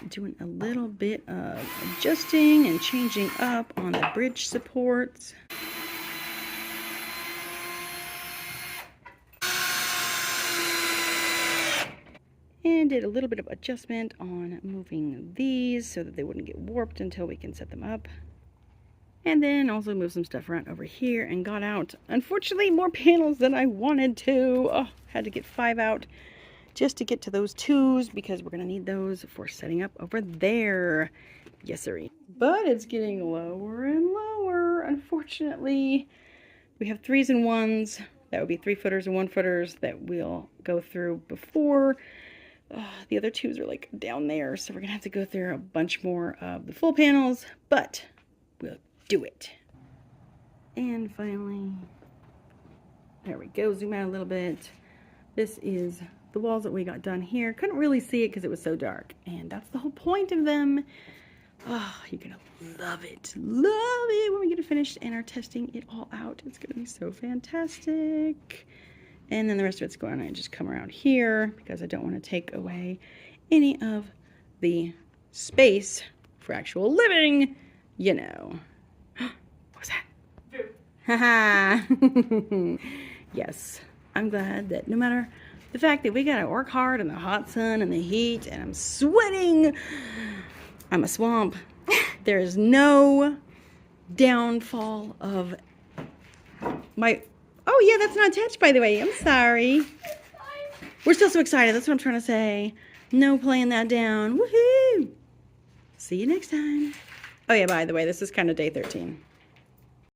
Doing a little bit of adjusting and changing up on the bridge supports. And did a little bit of adjustment on moving these so that they wouldn't get warped until we can set them up. And then also moved some stuff around over here and got out, unfortunately, more panels than I wanted to. Oh, had to get 5 out just to get to those 2s because we're going to need those for setting up over there. Yes, sir. But it's getting lower and lower. Unfortunately, we have 3s and 1s. That would be 3-footers and 1-footers that we'll go through before. The other 2s are like down there, so we're gonna have to go through a bunch more of the full panels, but we'll do it. And finally, there we go. Zoom out a little bit. This is the walls that we got done here. Couldn't really see it because it was so dark, and that's the whole point of them. Oh, you're gonna love it when we get it finished and are testing it all out. It's gonna be so fantastic. And then the rest of it's going to just come around here because I don't want to take away any of the space for actual living, you know. What was that? Haha. Yes, I'm glad that no matter the fact that we got to work hard in the hot sun and the heat and I'm sweating, I'm a swamp. There is no downfall of my... Oh, yeah, that's not attached, by the way. I'm sorry. We're still so excited. That's what I'm trying to say. No playing that down. Woohoo! See you next time. Oh, yeah, by the way, this is kind of day 13.